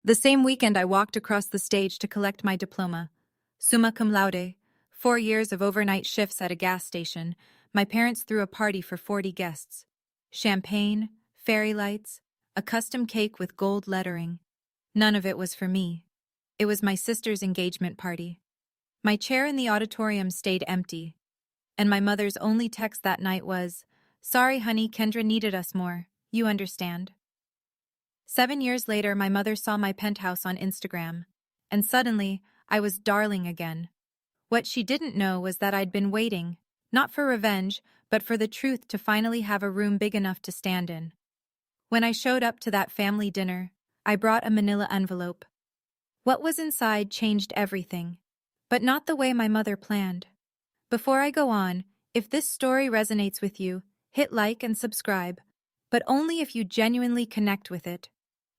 The same weekend I walked across the stage to collect my diploma. Summa cum laude, 4 years of overnight shifts at a gas station. My parents threw a party for 40 guests. Champagne, fairy lights, a custom cake with gold lettering. None of it was for me. It was my sister's engagement party. My chair in the auditorium stayed empty, and my mother's only text that night was, "Sorry, honey, Kendra needed us more. You understand." 7 years later, my mother saw my penthouse on Instagram, and suddenly, I was darling again. What she didn't know was that I'd been waiting, not for revenge, but for the truth to finally have a room big enough to stand in. When I showed up to that family dinner, I brought a manila envelope. What was inside changed everything, but not the way my mother planned. Before I go on, if this story resonates with you, hit like and subscribe, but only if you genuinely connect with it.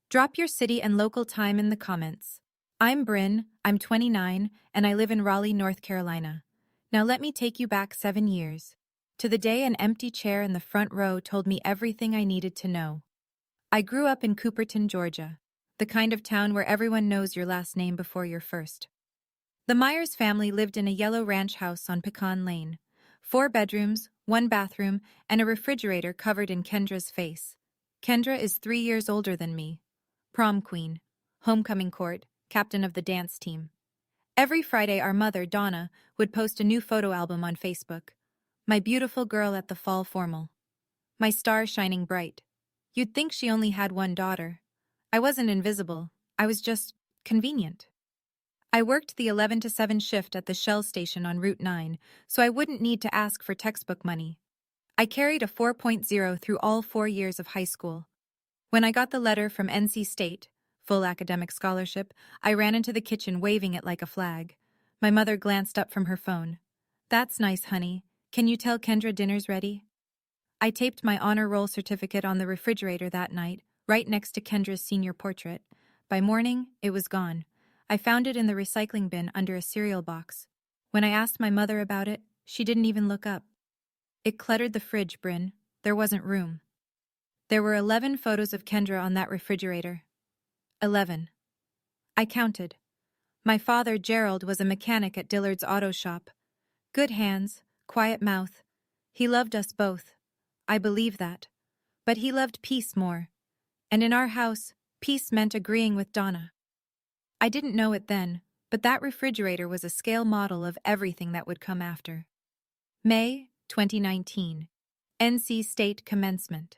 Drop your city and local time in the comments. I'm Bryn, I'm 29, and I live in Raleigh, North Carolina. Now let me take you back 7 years, to the day an empty chair in the front row told me everything I needed to know. I grew up in Cooperton, Georgia, the kind of town where everyone knows your last name before your first. The Myers family lived in a yellow ranch house on Pecan Lane. 4 bedrooms, 1 bathroom, and a refrigerator covered in Kendra's face. Kendra is 3 years older than me. Prom queen, homecoming court, captain of the dance team. Every Friday our mother, Donna, would post a new photo album on Facebook. My beautiful girl at the fall formal. My star shining bright. You'd think she only had one daughter. I wasn't invisible, I was just convenient. I worked the 11 to 7 shift at the Shell station on Route 9, so I wouldn't need to ask for textbook money. I carried a 4.0 through all 4 years of high school. When I got the letter from NC State, full academic scholarship, I ran into the kitchen waving it like a flag. My mother glanced up from her phone. "That's nice, honey. Can you tell Kendra dinner's ready?" I taped my honor roll certificate on the refrigerator that night, right next to Kendra's senior portrait. By morning, it was gone. I found it in the recycling bin under a cereal box. When I asked my mother about it, she didn't even look up. It cluttered the fridge, Bryn. There wasn't room. There were 11 photos of Kendra on that refrigerator. 11. I counted. My father, Gerald, was a mechanic at Dillard's auto shop. Good hands, quiet mouth. He loved us both. I believe that. But he loved peace more. And in our house, peace meant agreeing with Donna. I didn't know it then, but that refrigerator was a scale model of everything that would come after. May 2019. NC State commencement.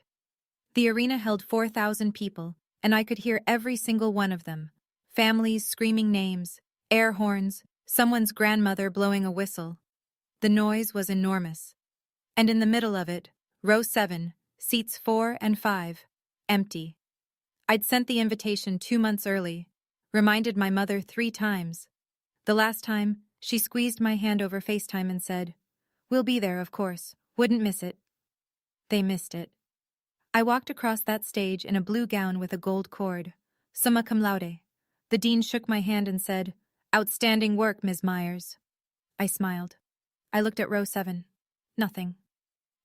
The arena held 4,000 people, and I could hear every single one of them. Families screaming names, air horns, someone's grandmother blowing a whistle. The noise was enormous. And in the middle of it, row 7, seats 4 and 5, empty. I'd sent the invitation 2 months early, reminded my mother 3 times. The last time, she squeezed my hand over FaceTime and said, "We'll be there, of course. Wouldn't miss it." They missed it. I walked across that stage in a blue gown with a gold cord. Summa cum laude. The dean shook my hand and said, "Outstanding work, Ms. Myers." I smiled. I looked at row 7. Nothing.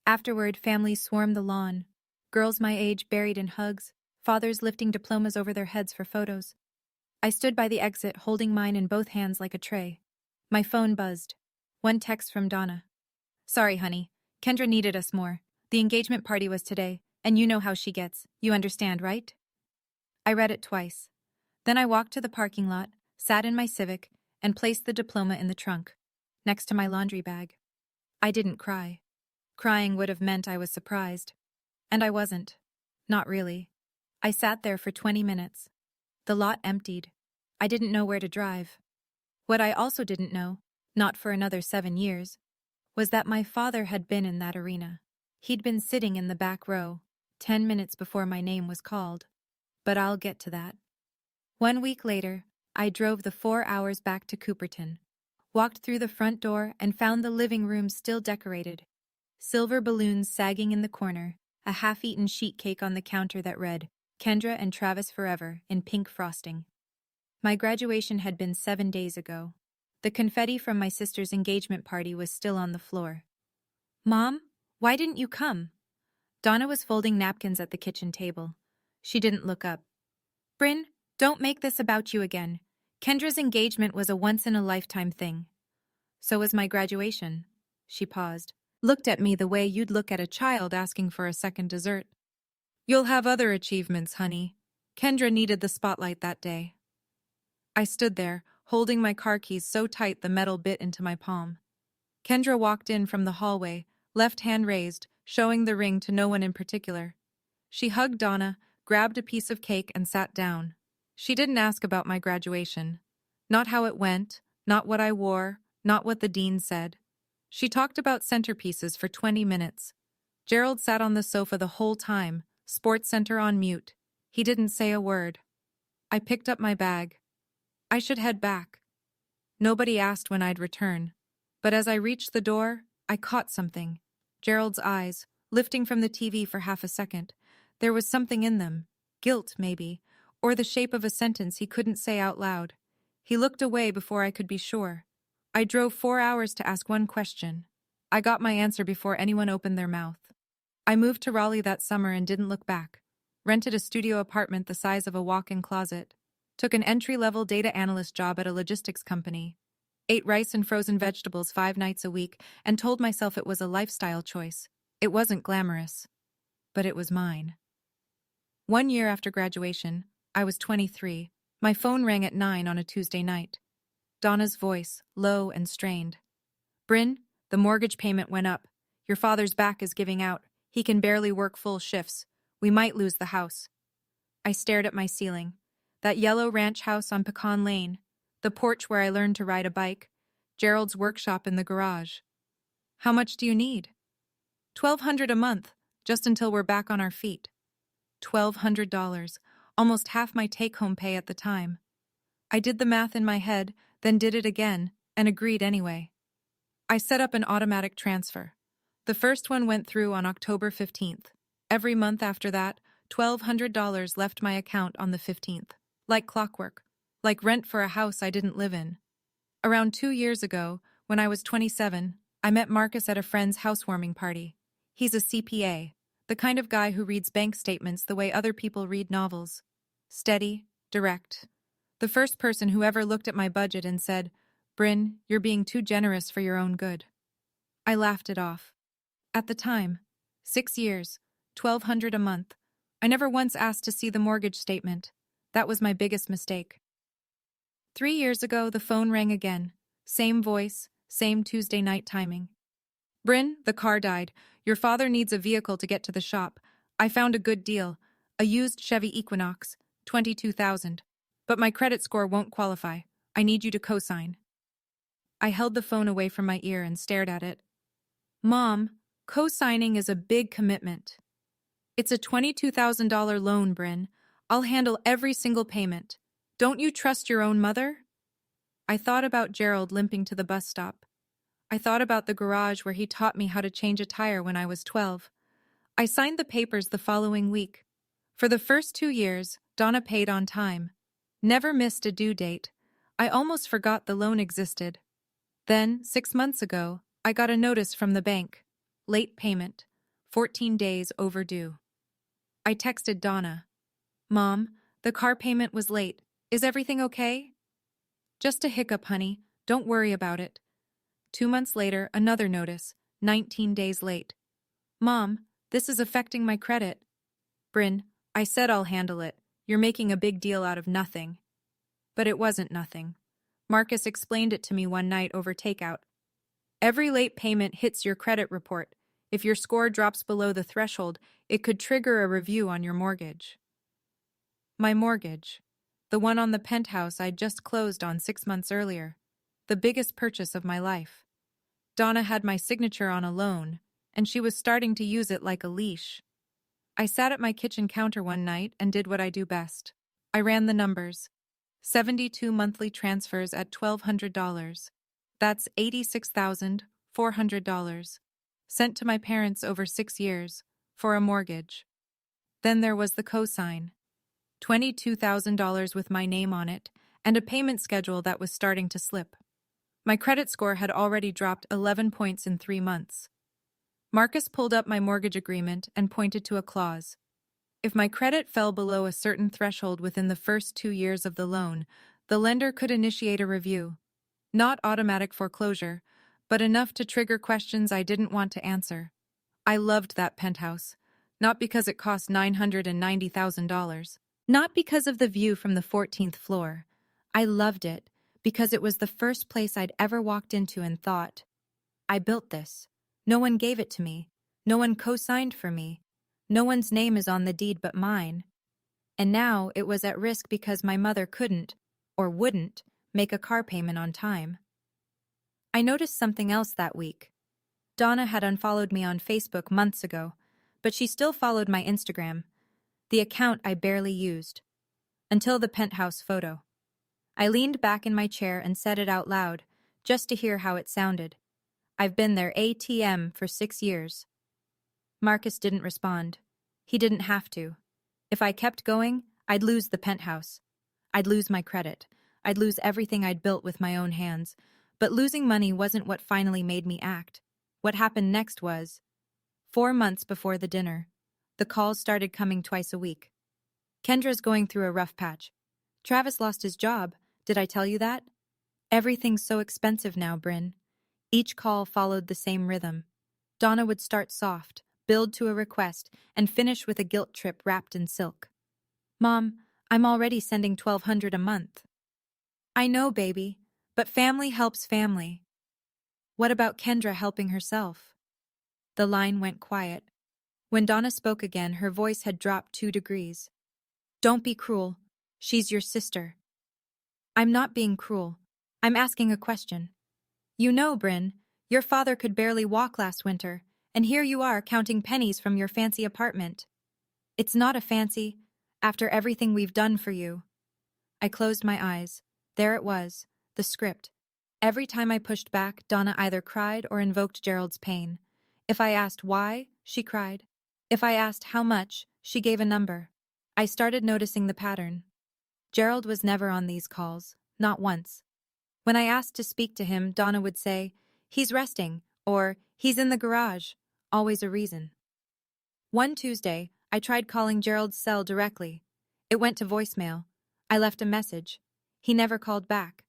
Afterward, families swarmed the lawn. Girls my age buried in hugs, fathers lifting diplomas over their heads for photos. I stood by the exit, holding mine in both hands like a tray. My phone buzzed. One text from Donna. "Sorry, honey. Kendra needed us more. The engagement party was today, and you know how she gets. You understand, right?" I read it twice. Then I walked to the parking lot, sat in my Civic, and placed the diploma in the trunk, next to my laundry bag. I didn't cry. Crying would have meant I was surprised. And I wasn't. Not really. I sat there for 20 minutes. The lot emptied. I didn't know where to drive. What I also didn't know, not for another 7 years, was that my father had been in that arena. He'd been sitting in the back row, 10 minutes before my name was called. But I'll get to that. 1 week later, I drove the 4 hours back to Cooperton, walked through the front door and found the living room still decorated. Silver balloons sagging in the corner, a half-eaten sheet cake on the counter that read, "Kendra and Travis Forever," in pink frosting. My graduation had been 7 days ago. The confetti from my sister's engagement party was still on the floor. "Mom, why didn't you come?" Donna was folding napkins at the kitchen table. She didn't look up. "Bryn, Don't make this about you again. Kendra's engagement was a once-in-a-lifetime thing. So was my graduation. She paused, looked at me the way you'd look at a child asking for a second dessert. You'll have other achievements, honey. Kendra needed the spotlight that day. I stood there, holding my car keys so tight the metal bit into my palm. Kendra walked in from the hallway, left hand raised, showing the ring to no one in particular. She hugged Donna, grabbed a piece of cake, and sat down. She didn't ask about my graduation. Not how it went, not what I wore, not what the dean said. She talked about centerpieces for 20 minutes. Gerald sat on the sofa the whole time, Sports Center on mute. He didn't say a word. I picked up my bag. I should head back. Nobody asked when I'd return. But as I reached the door, I caught something. Gerald's eyes, lifting from the TV for half a second. There was something in them. Guilt, maybe. Or the shape of a sentence he couldn't say out loud. He looked away before I could be sure. I drove 4 hours to ask one question. I got my answer before anyone opened their mouth. I moved to Raleigh that summer and didn't look back. Rented a studio apartment the size of a walk-in closet. Took an entry-level data analyst job at a logistics company. Ate rice and frozen vegetables 5 nights a week and told myself it was a lifestyle choice. It wasn't glamorous. But it was mine. 1 year after graduation, I was 23. My phone rang at 9 on a Tuesday night. Donna's voice, low and strained. Bryn, the mortgage payment went up. Your father's back is giving out. He can barely work full shifts. We might lose the house. I stared at my ceiling. That yellow ranch house on Pecan Lane. The porch where I learned to ride a bike. Gerald's workshop in the garage. How much do you need? $1,200 a month, just until we're back on our feet. $1,200, almost half my take-home pay at the time. I did the math in my head, then did it again, and agreed anyway. I set up an automatic transfer. The first one went through on October 15th. Every month after that, $1,200 left my account on the 15th. Like clockwork. Like rent for a house I didn't live in. Around 2 years ago, when I was 27, I met Marcus at a friend's housewarming party. He's a CPA, the kind of guy who reads bank statements the way other people read novels. Steady, direct. The first person who ever looked at my budget and said, "Bryn, you're being too generous for your own good." I laughed it off. At the time, 6 years, $1,200 a month. I never once asked to see the mortgage statement. That was my biggest mistake. 3 years ago, the phone rang again. Same voice, same Tuesday night timing. Bryn, the car died. Your father needs a vehicle to get to the shop. I found a good deal. A used Chevy Equinox, $22,000. But my credit score won't qualify. I need you to co-sign. I held the phone away from my ear and stared at it. Mom, co-signing is a big commitment. It's a $22,000 loan, Bryn. I'll handle every single payment. Don't you trust your own mother? I thought about Gerald limping to the bus stop. I thought about the garage where he taught me how to change a tire when I was 12. I signed the papers the following week. For the first 2 years, Donna paid on time. Never missed a due date. I almost forgot the loan existed. Then, 6 months ago, I got a notice from the bank. Late payment. 14 days overdue. I texted Donna. Mom, the car payment was late. Is everything okay? Just a hiccup, honey. Don't worry about it. 2 months later, another notice. 19 days late. Mom, this is affecting my credit. Bryn, I said I'll handle it. You're making a big deal out of nothing. But it wasn't nothing. Marcus explained it to me one night over takeout. Every late payment hits your credit report. If your score drops below the threshold, it could trigger a review on your mortgage. My mortgage. The one on the penthouse I'd just closed on 6 months earlier. The biggest purchase of my life. Donna had my signature on a loan, and she was starting to use it like a leash. I sat at my kitchen counter one night and did what I do best. I ran the numbers. 72 monthly transfers at $1,200. That's $86,400. Sent to my parents over 6 years, for a mortgage. Then there was the cosign. $22,000 with my name on it, and a payment schedule that was starting to slip. My credit score had already dropped 11 points in 3 months. Marcus pulled up my mortgage agreement and pointed to a clause. If my credit fell below a certain threshold within the first 2 years of the loan, the lender could initiate a review. Not automatic foreclosure, but enough to trigger questions I didn't want to answer. I loved that penthouse, not because it cost $990,000. Not because of the view from the 14th floor. I loved it because it was the first place I'd ever walked into and thought, I built this. No one gave it to me. No one co-signed for me. No one's name is on the deed but mine. And now it was at risk because my mother couldn't, or wouldn't, make a car payment on time. I noticed something else that week. Donna had unfollowed me on Facebook months ago, but she still followed my Instagram, the account I barely used. Until the penthouse photo. I leaned back in my chair and said it out loud, just to hear how it sounded. I've been their ATM for 6 years. Marcus didn't respond. He didn't have to. If I kept going, I'd lose the penthouse. I'd lose my credit. I'd lose everything I'd built with my own hands. But losing money wasn't what finally made me act. What happened next was 4 months before the dinner. The calls started coming twice a week. Kendra's going through a rough patch. Travis lost his job. Did I tell you that? Everything's so expensive now, Bryn. Each call followed the same rhythm. Donna would start soft, build to a request, and finish with a guilt trip wrapped in silk. Mom, I'm already sending $1,200 a month. I know, baby, but family helps family. What about Kendra helping herself? The line went quiet. When Donna spoke again, her voice had dropped 2 degrees. Don't be cruel. She's your sister. I'm not being cruel. I'm asking a question. You know, Bryn, your father could barely walk last winter, and here you are counting pennies from your fancy apartment. It's not a fancy, after everything we've done for you. I closed my eyes. There it was, the script. Every time I pushed back, Donna either cried or invoked Gerald's pain. If I asked why, she cried. If I asked how much, she gave a number. I started noticing the pattern. Gerald was never on these calls, not once. When I asked to speak to him, Donna would say, he's resting, or he's in the garage, always a reason. One Tuesday, I tried calling Gerald's cell directly. It went to voicemail. I left a message. He never called back.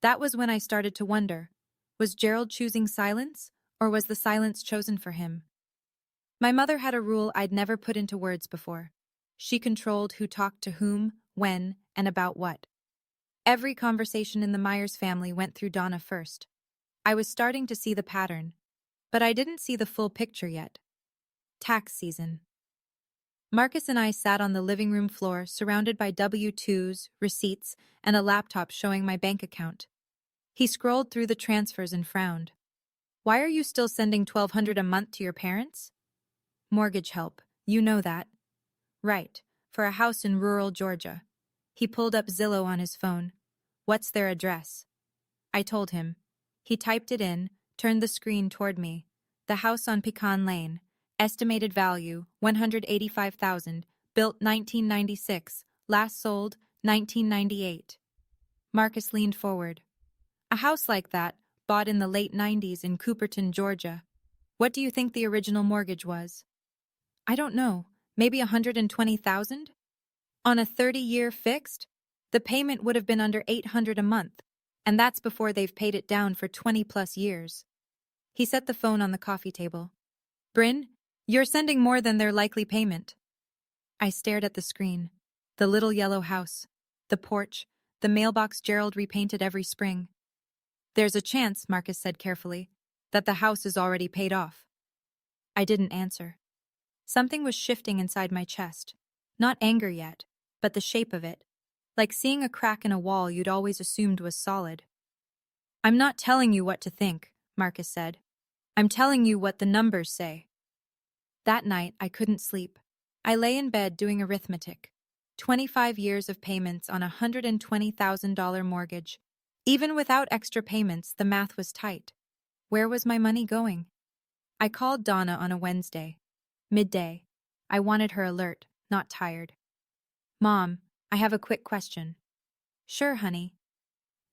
That was when I started to wonder, was Gerald choosing silence, or was the silence chosen for him? My mother had a rule I'd never put into words before. She controlled who talked to whom, when, and about what. Every conversation in the Myers family went through Donna first. I was starting to see the pattern, but I didn't see the full picture yet. Tax season. Marcus and I sat on the living room floor, surrounded by W-2s, receipts, and a laptop showing my bank account. He scrolled through the transfers and frowned. Why are you still sending $1,200 a month to your parents? Mortgage help, you know that. Right, for a house in rural Georgia. He pulled up Zillow on his phone. What's their address? I told him. He typed it in, turned the screen toward me. The house on Pecan Lane. Estimated value, $185,000. Built 1996. Last sold, 1998. Marcus leaned forward. A house like that, bought in the late 90s in Cooperton, Georgia. What do you think the original mortgage was? I don't know. Maybe $120,000? On a 30-year fixed? The payment would have been under $800 a month, and that's before they've paid it down for 20-plus years. He set the phone on the coffee table. Bryn, you're sending more than their likely payment. I stared at the screen. The little yellow house, the porch, the mailbox Gerald repainted every spring. There's a chance, Marcus said carefully, that the house is already paid off. I didn't answer. Something was shifting inside my chest. Not anger yet, but the shape of it. Like seeing a crack in a wall you'd always assumed was solid. I'm not telling you what to think, Marcus said. I'm telling you what the numbers say. That night, I couldn't sleep. I lay in bed doing arithmetic. 25 years of payments on a $120,000 mortgage. Even without extra payments, the math was tight. Where was my money going? I called Donna on a Wednesday. Midday. I wanted her alert, not tired. Mom, I have a quick question. Sure, honey.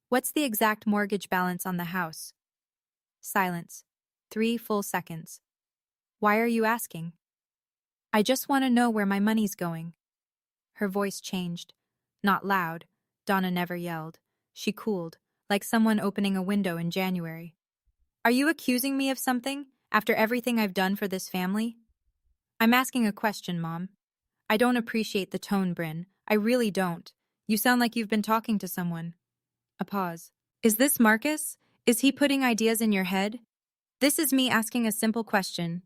What's the exact mortgage balance on the house? Silence. 3 full seconds. Why are you asking? I just want to know where my money's going. Her voice changed. Not loud. Donna never yelled. She cooled, like someone opening a window in January. Are you accusing me of something, after everything I've done for this family? I'm asking a question, Mom. I don't appreciate the tone, Bryn. I really don't. You sound like you've been talking to someone. A pause. Is this Marcus? Is he putting ideas in your head? This is me asking a simple question.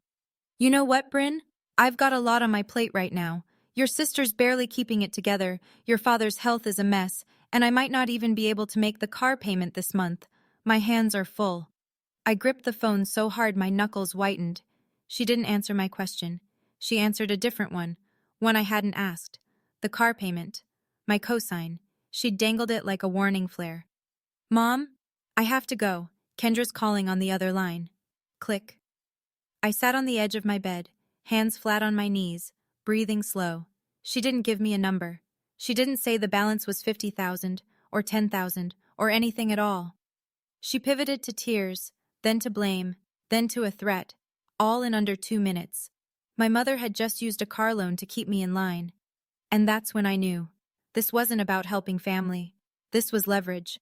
You know what, Bryn? I've got a lot on my plate right now. Your sister's barely keeping it together, your father's health is a mess, and I might not even be able to make the car payment this month. My hands are full. I gripped the phone so hard my knuckles whitened. She didn't answer my question. She answered a different one I hadn't asked. The car payment. My cosign. She dangled it like a warning flare. Mom? I have to go. Kendra's calling on the other line. Click. I sat on the edge of my bed, hands flat on my knees, breathing slow. She didn't give me a number. She didn't say the balance was 50,000 or 10,000 or anything at all. She pivoted to tears, then to blame, then to a threat, all in under 2 minutes. My mother had just used a car loan to keep me in line. And that's when I knew. This wasn't about helping family. This was leverage.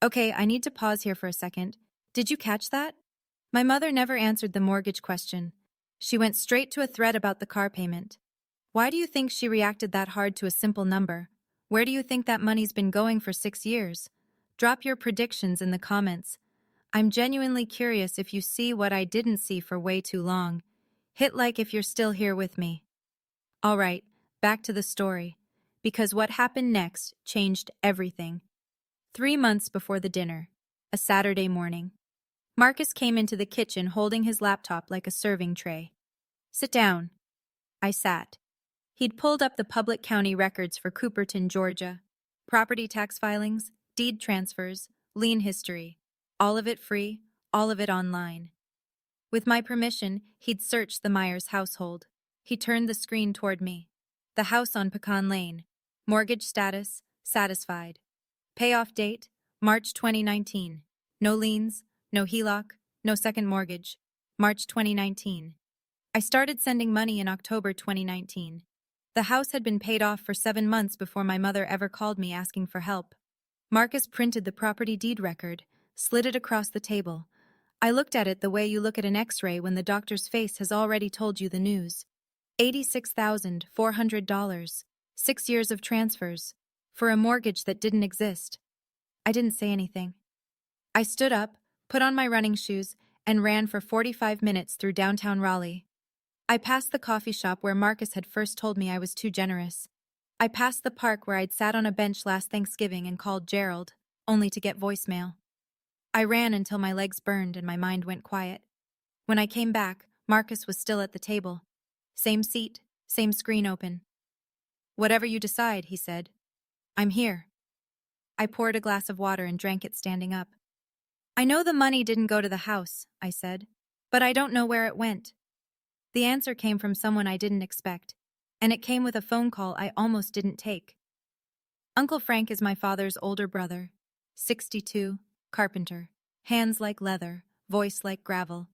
Okay, I need to pause here for a second. Did you catch that? My mother never answered the mortgage question. She went straight to a threat about the car payment. Why do you think she reacted that hard to a simple number? Where do you think that money's been going for 6 years? Drop your predictions in the comments. I'm genuinely curious if you see what I didn't see for way too long. Hit like if you're still here with me. Alright, back to the story. Because what happened next changed everything. 3 months before the dinner. A Saturday morning. Marcus came into the kitchen holding his laptop like a serving tray. Sit down. I sat. He'd pulled up the public county records for Cooperton, Georgia. Property tax filings, deed transfers, lien history. All of it free, all of it online. With my permission, he'd searched the Myers household. He turned the screen toward me. The house on Pecan Lane. Mortgage status, satisfied. Payoff date, March 2019. No liens, no HELOC, no second mortgage. March 2019. I started sending money in October 2019. The house had been paid off for 7 months before my mother ever called me asking for help. Marcus printed the property deed record, slid it across the table. I looked at it the way you look at an x-ray when the doctor's face has already told you the news. $86,400. 6 years of transfers. For a mortgage that didn't exist. I didn't say anything. I stood up, put on my running shoes, and ran for 45 minutes through downtown Raleigh. I passed the coffee shop where Marcus had first told me I was too generous. I passed the park where I'd sat on a bench last Thanksgiving and called Gerald, only to get voicemail. I ran until my legs burned and my mind went quiet. When I came back, Marcus was still at the table. Same seat, same screen open. Whatever you decide, he said. I'm here. I poured a glass of water and drank it standing up. I know the money didn't go to the house, I said, but I don't know where it went. The answer came from someone I didn't expect, and it came with a phone call I almost didn't take. Uncle Frank is my father's older brother, 62, carpenter, hands like leather, voice like gravel.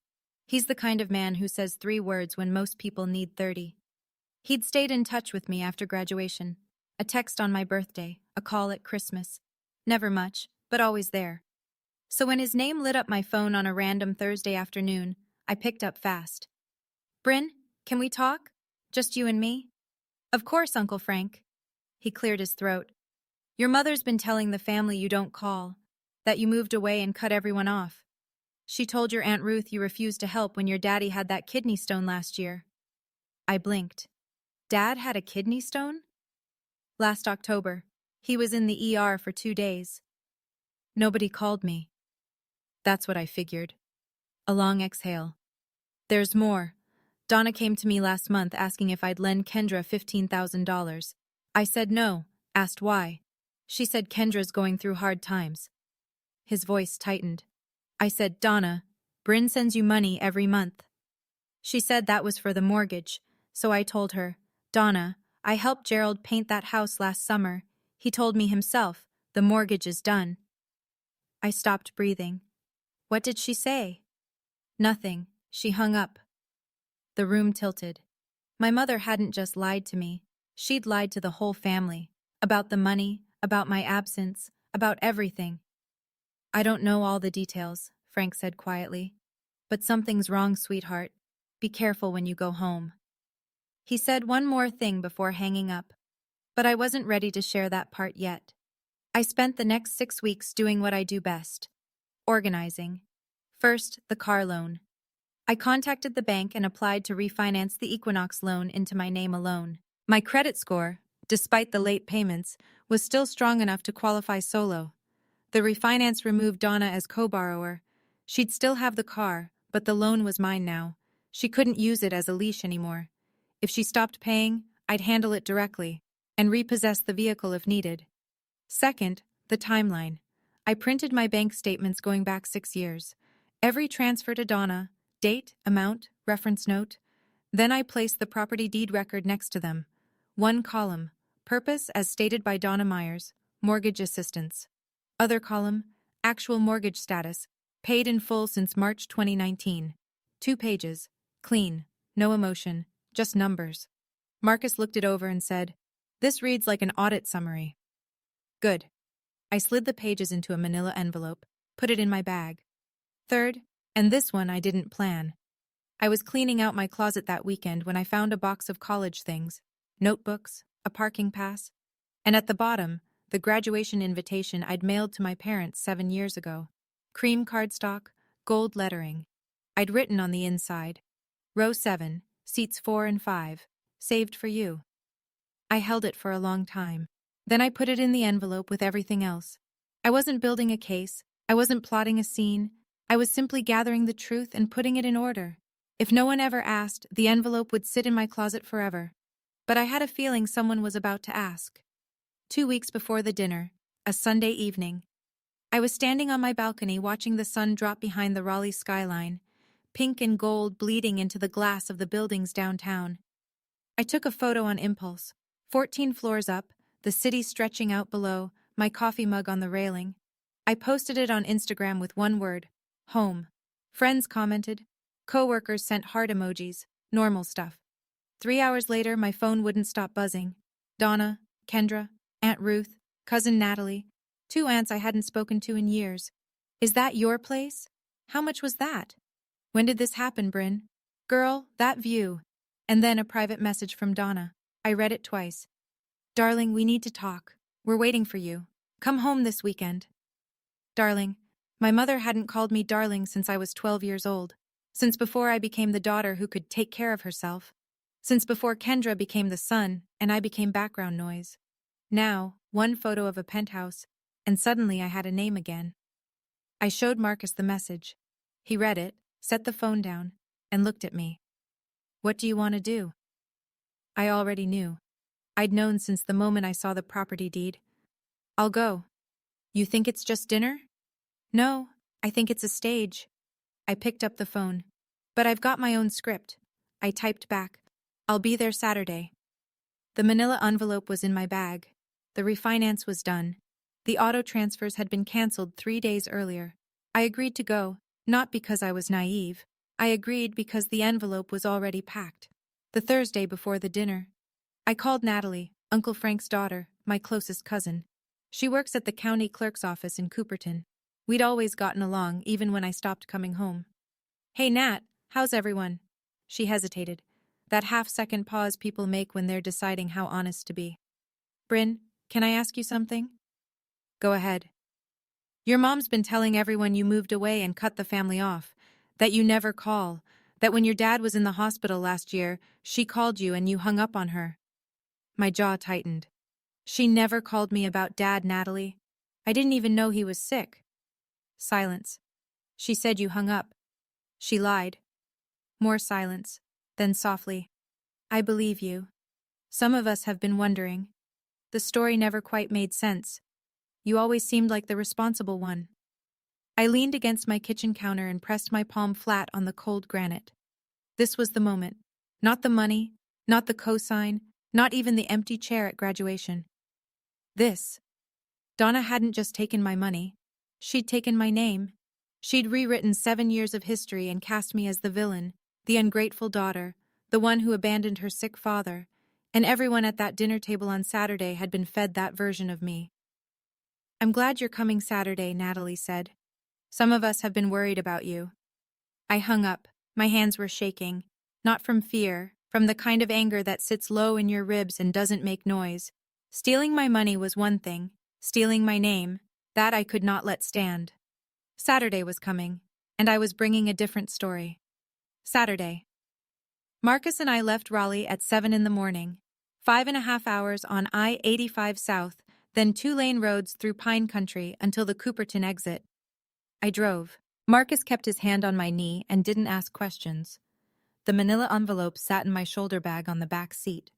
He's the kind of man who says 3 words when most people need 30. He'd stayed in touch with me after graduation, a text on my birthday, a call at Christmas. Never much, but always there. So when his name lit up my phone on a random Thursday afternoon, I picked up fast. Bryn, can we talk? Just you and me? Of course, Uncle Frank. He cleared his throat. Your mother's been telling the family you don't call, that you moved away and cut everyone off. She told your Aunt Ruth you refused to help when your daddy had that kidney stone last year. I blinked. Dad had a kidney stone? Last October. He was in the ER for 2 days. Nobody called me. That's what I figured. A long exhale. There's more. Donna came to me last month asking if I'd lend Kendra $15,000. I said no, asked why. She said Kendra's going through hard times. His voice tightened. I said, Donna, Bryn sends you money every month. She said that was for the mortgage, so I told her, Donna, I helped Gerald paint that house last summer. He told me himself, the mortgage is done. I stopped breathing. What did she say? Nothing. She hung up. The room tilted. My mother hadn't just lied to me. She'd lied to the whole family. About the money, about my absence, about everything. I don't know all the details, Frank said quietly. But something's wrong, sweetheart. Be careful when you go home. He said one more thing before hanging up. But I wasn't ready to share that part yet. I spent the next 6 weeks doing what I do best. Organizing. First, the car loan. I contacted the bank and applied to refinance the Equinox loan into my name alone. My credit score, despite the late payments, was still strong enough to qualify solo. The refinance removed Donna as co-borrower. She'd still have the car, but the loan was mine now. She couldn't use it as a leash anymore. If she stopped paying, I'd handle it directly and repossess the vehicle if needed. Second, the timeline. I printed my bank statements going back 6 years. Every transfer to Donna, date, amount, reference note. Then I placed the property deed record next to them. One column, purpose as stated by Donna Myers, mortgage assistance. Other column, actual mortgage status, paid in full since March 2019. 2 pages, clean, no emotion, just numbers. Marcus looked it over and said, "This reads like an audit summary." Good. I slid the pages into a manila envelope, put it in my bag. Third, and this one I didn't plan. I was cleaning out my closet that weekend when I found a box of college things, notebooks, a parking pass, and at the bottom, the graduation invitation I'd mailed to my parents 7 years ago. Cream cardstock, gold lettering. I'd written on the inside, Row 7, seats 4 and 5, saved for you. I held it for a long time. Then I put it in the envelope with everything else. I wasn't building a case. I wasn't plotting a scene. I was simply gathering the truth and putting it in order. If no one ever asked, the envelope would sit in my closet forever. But I had a feeling someone was about to ask. 2 weeks before the dinner, a Sunday evening, I was standing on my balcony watching the sun drop behind the Raleigh skyline, pink and gold bleeding into the glass of the buildings downtown. I took a photo on impulse. 14 floors up, the city stretching out below, my coffee mug on the railing. I posted it on Instagram with one word, home. Friends commented. Coworkers sent heart emojis, normal stuff. 3 hours later, my phone wouldn't stop buzzing. Donna, Kendra, Aunt Ruth, Cousin Natalie, 2 aunts I hadn't spoken to in years. Is that your place? How much was that? When did this happen, Bryn? Girl, that view. And then a private message from Donna. I read it twice. Darling, we need to talk. We're waiting for you. Come home this weekend. Darling. My mother hadn't called me darling since I was 12 years old. Since before I became the daughter who could take care of herself. Since before Kendra became the son and I became background noise. Now, one photo of a penthouse, and suddenly I had a name again. I showed Marcus the message. He read it, set the phone down, and looked at me. What do you want to do? I already knew. I'd known since the moment I saw the property deed. I'll go. You think it's just dinner? No, I think it's a stage. I picked up the phone. But I've got my own script. I typed back. I'll be there Saturday. The manila envelope was in my bag. The refinance was done. The auto transfers had been canceled 3 days earlier. I agreed to go, not because I was naive. I agreed because the envelope was already packed. The Thursday before the dinner. I called Natalie, Uncle Frank's daughter, my closest cousin. She works at the county clerk's office in Cooperton. We'd always gotten along, even when I stopped coming home. Hey Nat, how's everyone? She hesitated. That half-second pause people make when they're deciding how honest to be. Bryn, can I ask you something? Go ahead. Your mom's been telling everyone you moved away and cut the family off, that you never call, that when your dad was in the hospital last year, she called you and you hung up on her. My jaw tightened. She never called me about Dad, Natalie. I didn't even know he was sick. Silence. She said you hung up. She lied. More silence. Then softly. I believe you. Some of us have been wondering. The story never quite made sense. You always seemed like the responsible one. I leaned against my kitchen counter and pressed my palm flat on the cold granite. This was the moment. Not the money, not the cosign, not even the empty chair at graduation. This. Donna hadn't just taken my money. She'd taken my name. She'd rewritten 7 years of history and cast me as the villain, the ungrateful daughter, the one who abandoned her sick father, and everyone at that dinner table on Saturday had been fed that version of me. "I'm glad you're coming Saturday," Natalie said. "Some of us have been worried about you." I hung up. My hands were shaking. Not from fear, from the kind of anger that sits low in your ribs and doesn't make noise. Stealing my money was one thing. Stealing my name, that I could not let stand. Saturday was coming, and I was bringing a different story. Saturday. Marcus and I left Raleigh at 7 in the morning. 5.5 hours on I-85 South, then 2-lane roads through pine country until the Cooperton exit. I drove. Marcus kept his hand on my knee and didn't ask questions. The manila envelope sat in my shoulder bag on the back seat.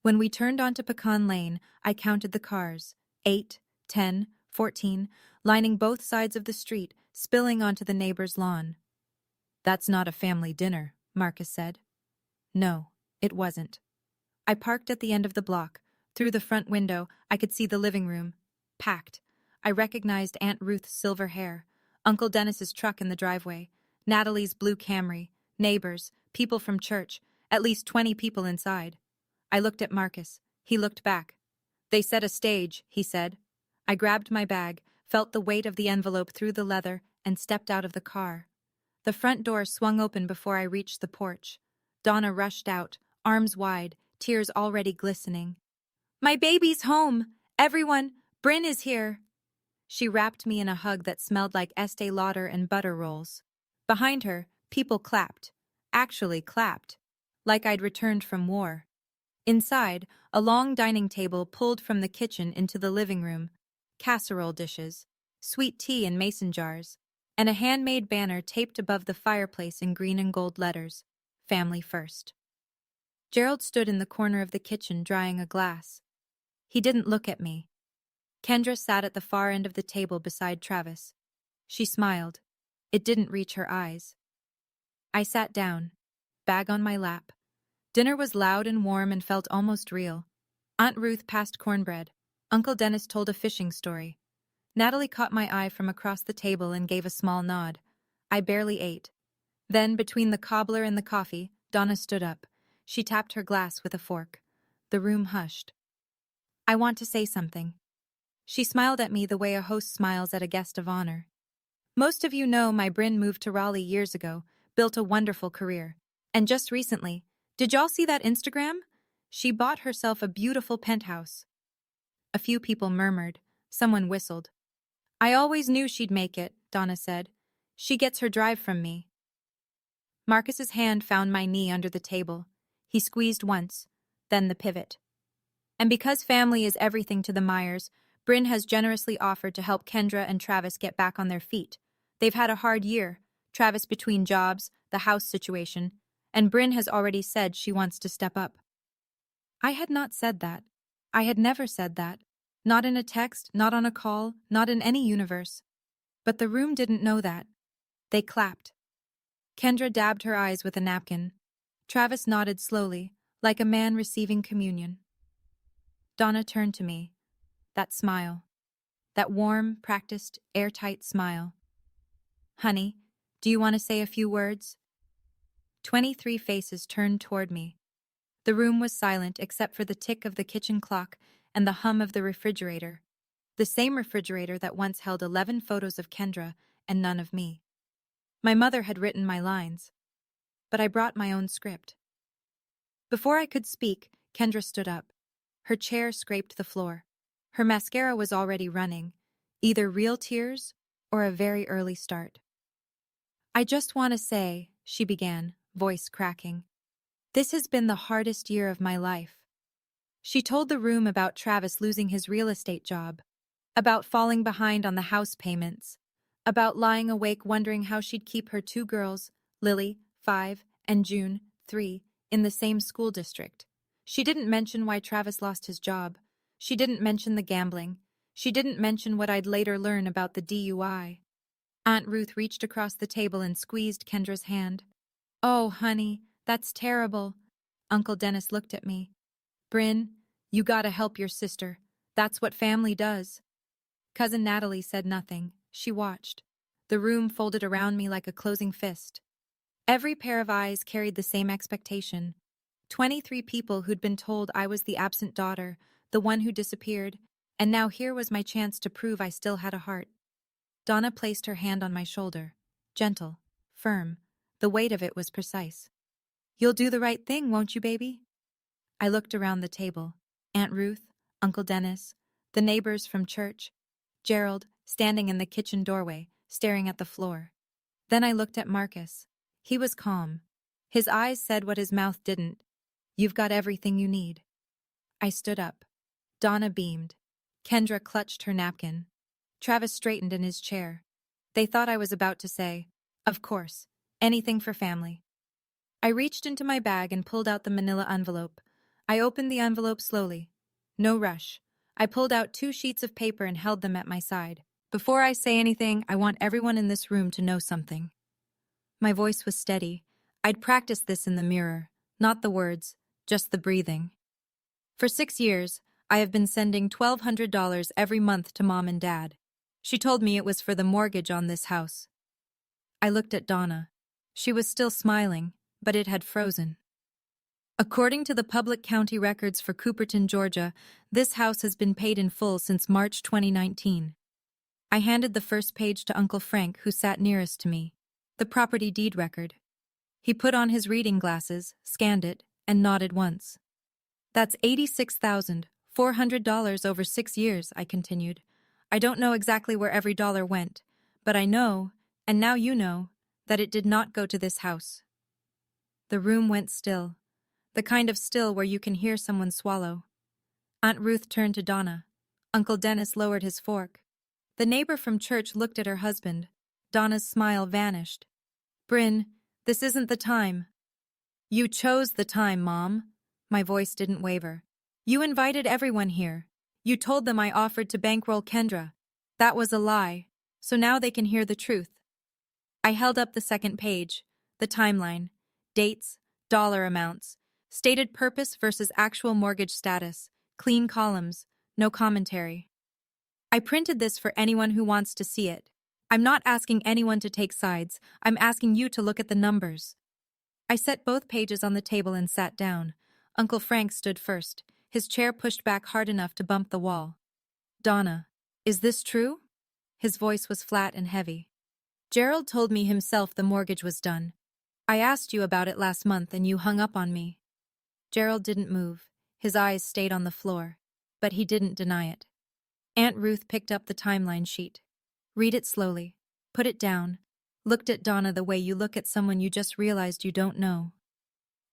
When we turned onto Pecan Lane, I counted the cars. 8, 10, 14, lining both sides of the street, spilling onto the neighbor's lawn. "That's not a family dinner," Marcus said. No, it wasn't. I parked at the end of the block. Through the front window, I could see the living room. Packed. I recognized Aunt Ruth's silver hair, Uncle Dennis's truck in the driveway, Natalie's blue Camry, neighbors, people from church, at least 20 people inside. I looked at Marcus. He looked back. "They set a stage," he said. I grabbed my bag, felt the weight of the envelope through the leather, and stepped out of the car. The front door swung open before I reached the porch. Donna rushed out, arms wide, tears already glistening. "My baby's home! Everyone, Bryn is here!" She wrapped me in a hug that smelled like Estee Lauder and butter rolls. Behind her, people clapped. Actually clapped. Like I'd returned from war. Inside, a long dining table pulled from the kitchen into the living room. Casserole dishes, sweet tea in mason jars, and a handmade banner taped above the fireplace in green and gold letters. Family first. Gerald stood in the corner of the kitchen drying a glass. He didn't look at me. Kendra sat at the far end of the table beside Travis. She smiled. It didn't reach her eyes. I sat down, bag on my lap. Dinner was loud and warm and felt almost real. Aunt Ruth passed cornbread. Uncle Dennis told a fishing story. Natalie caught my eye from across the table and gave a small nod. I barely ate. Then, between the cobbler and the coffee, Donna stood up. She tapped her glass with a fork. The room hushed. "I want to say something." She smiled at me the way a host smiles at a guest of honor. "Most of you know my Bryn moved to Raleigh years ago, built a wonderful career. And just recently, did y'all see that Instagram? She bought herself a beautiful penthouse." A few people murmured. Someone whistled. "I always knew she'd make it," Donna said. "She gets her drive from me." Marcus's hand found my knee under the table. He squeezed once, then the pivot. "And because family is everything to the Myers, Bryn has generously offered to help Kendra and Travis get back on their feet. They've had a hard year, Travis between jobs, the house situation, and Bryn has already said she wants to step up." I had not said that. I had never said that. Not in a text, not on a call, not in any universe. But the room didn't know that. They clapped. Kendra dabbed her eyes with a napkin. Travis nodded slowly, like a man receiving communion. Donna turned to me. That smile. That warm, practiced, airtight smile. "Honey, do you want to say a few words?" 23 faces turned toward me. The room was silent except for the tick of the kitchen clock and the hum of the refrigerator. The same refrigerator that once held 11 photos of Kendra and none of me. My mother had written my lines. But I brought my own script. Before I could speak, Kendra stood up. Her chair scraped the floor. Her mascara was already running, either real tears or a very early start. "I just want to say," she began, voice cracking, "this has been the hardest year of my life." She told the room about Travis losing his real estate job, about falling behind on the house payments, about lying awake wondering how she'd keep her 2 girls, Lily, 5, and June, 3, in the same school district. She didn't mention why Travis lost his job. She didn't mention the gambling. She didn't mention what I'd later learn about the DUI. Aunt Ruth reached across the table and squeezed Kendra's hand. "Oh, honey, that's terrible." Uncle Dennis looked at me. "Bryn, you gotta help your sister. That's what family does." Cousin Natalie said nothing. She watched. The room folded around me like a closing fist. Every pair of eyes carried the same expectation. 23 people who'd been told I was the absent daughter, the one who disappeared, and now here was my chance to prove I still had a heart. Donna placed her hand on my shoulder. Gentle, firm. The weight of it was precise. "You'll do the right thing, won't you, baby?" I looked around the table. Aunt Ruth, Uncle Dennis, the neighbors from church, Gerald, standing in the kitchen doorway, staring at the floor. Then I looked at Marcus. He was calm. His eyes said what his mouth didn't. "You've got everything you need." I stood up. Donna beamed. Kendra clutched her napkin. Travis straightened in his chair. They thought I was about to say, "Of course, anything for family." I reached into my bag and pulled out the manila envelope. I opened the envelope slowly. No rush. I pulled out 2 sheets of paper and held them at my side. "Before I say anything, I want everyone in this room to know something." My voice was steady. I'd practiced this in the mirror. Not the words, just the breathing. For 6 years, I have been sending $1,200 every month to Mom and Dad. She told me it was for the mortgage on this house. I looked at Donna. She was still smiling, but it had frozen. "According to the public county records for Cooperton, Georgia, this house has been paid in full since March 2019. I handed the first page to Uncle Frank, who sat nearest to me. The property deed record. He put on his reading glasses, scanned it, and nodded once. "That's $86,400 over 6 years, I continued. "I don't know exactly where every dollar went, but I know, and now you know, that it did not go to this house." The room went still. The kind of still where you can hear someone swallow. Aunt Ruth turned to Donna. Uncle Dennis lowered his fork. The neighbor from church looked at her husband. Donna's smile vanished. "Bryn, this isn't the time." "You chose the time, Mom." My voice didn't waver. "You invited everyone here. You told them I offered to bankroll Kendra. That was a lie, so now they can hear the truth." I held up the second page, the timeline, dates, dollar amounts, stated purpose versus actual mortgage status, clean columns, no commentary. "I printed this for anyone who wants to see it. I'm not asking anyone to take sides, I'm asking you to look at the numbers." I set both pages on the table and sat down. Uncle Frank stood first, his chair pushed back hard enough to bump the wall. "Donna, is this true?" His voice was flat and heavy. "Gerald told me himself the mortgage was done. I asked you about it last month and you hung up on me." Gerald didn't move. His eyes stayed on the floor, but he didn't deny it. Aunt Ruth picked up the timeline sheet. "Read it slowly. Put it down." Looked at Donna the way you look at someone you just realized you don't know.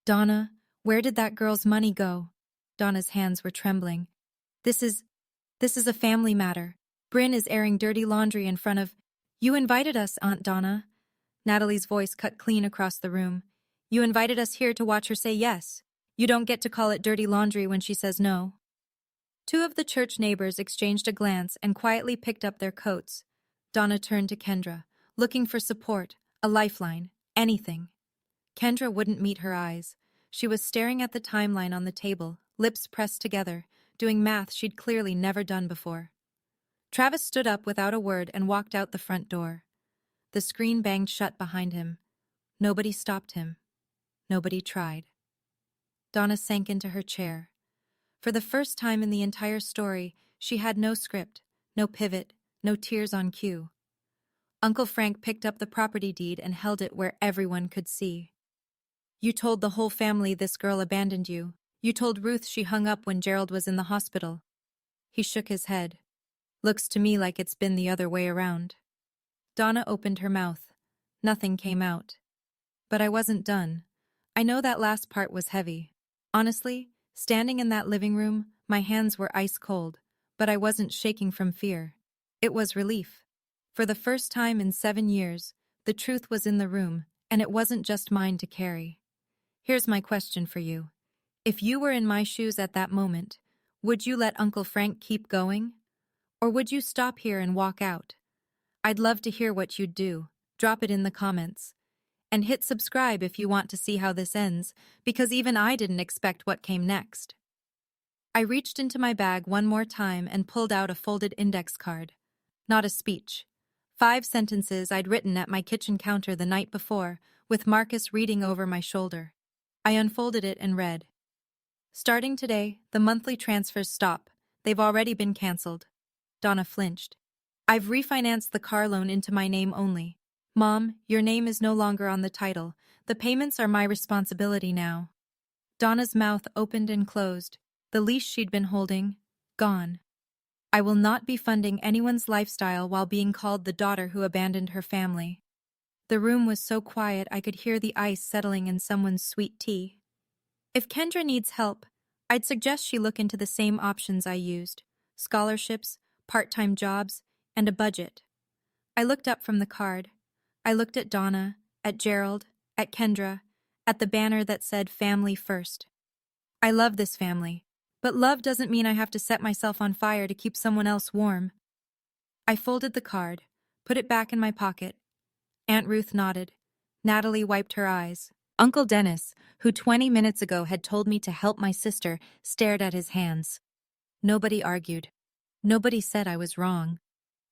"Donna, where did that girl's money go?" Donna's hands were trembling. This is a family matter. Bryn is airing dirty laundry in front of—" "You invited us, Aunt Donna." Natalie's voice cut clean across the room. "You invited us here to watch her say yes. You don't get to call it dirty laundry when she says no." 2 of the church neighbors exchanged a glance and quietly picked up their coats. Donna turned to Kendra, looking for support, a lifeline, anything. Kendra wouldn't meet her eyes. She was staring at the timeline on the table, lips pressed together, doing math she'd clearly never done before. Travis stood up without a word and walked out the front door. The screen banged shut behind him. Nobody stopped him. Nobody tried. Donna sank into her chair. For the first time in the entire story, she had no script, no pivot, no tears on cue. Uncle Frank picked up the property deed and held it where everyone could see. "You told the whole family this girl abandoned you. You told Ruth she hung up when Gerald was in the hospital." He shook his head. "Looks to me like it's been the other way around." Donna opened her mouth. Nothing came out. But I wasn't done. I know that last part was heavy. Honestly, standing in that living room, my hands were ice cold, but I wasn't shaking from fear. It was relief. For the first time in 7 years, the truth was in the room, and it wasn't just mine to carry. Here's my question for you. If you were in my shoes at that moment, would you let Uncle Frank keep going? Or would you stop here and walk out? I'd love to hear what you'd do. Drop it in the comments. And hit subscribe if you want to see how this ends, because even I didn't expect what came next. I reached into my bag one more time and pulled out a folded index card. Not a speech. 5 sentences I'd written at my kitchen counter the night before, with Marcus reading over my shoulder. I unfolded it and read. Starting today, the monthly transfers stop. They've already been canceled. Donna flinched. I've refinanced the car loan into my name only. Mom, your name is no longer on the title. The payments are my responsibility now. Donna's mouth opened and closed. The leash she'd been holding, gone. I will not be funding anyone's lifestyle while being called the daughter who abandoned her family. The room was so quiet I could hear the ice settling in someone's sweet tea. If Kendra needs help, I'd suggest she look into the same options I used: scholarships, part-time jobs, and a budget. I looked up from the card. I looked at Donna, at Gerald, at Kendra, at the banner that said Family First. I love this family, but love doesn't mean I have to set myself on fire to keep someone else warm. I folded the card, put it back in my pocket. Aunt Ruth nodded. Natalie wiped her eyes. Uncle Dennis, who 20 minutes ago had told me to help my sister, stared at his hands. Nobody argued. Nobody said I was wrong.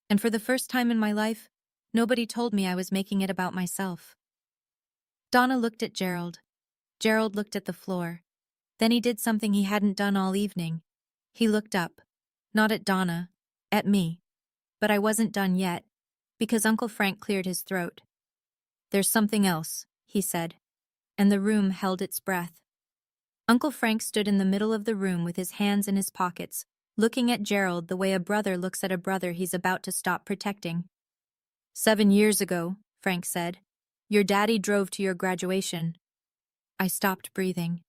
And for the first time in my life, nobody told me I was making it about myself. Donna looked at Gerald. Gerald looked at the floor. Then he did something he hadn't done all evening. He looked up. Not at Donna, at me. But I wasn't done yet, because Uncle Frank cleared his throat. There's something else, he said, and the room held its breath. Uncle Frank stood in the middle of the room with his hands in his pockets, looking at Gerald the way a brother looks at a brother he's about to stop protecting. 7 years ago, Frank said, your daddy drove to your graduation. I stopped breathing.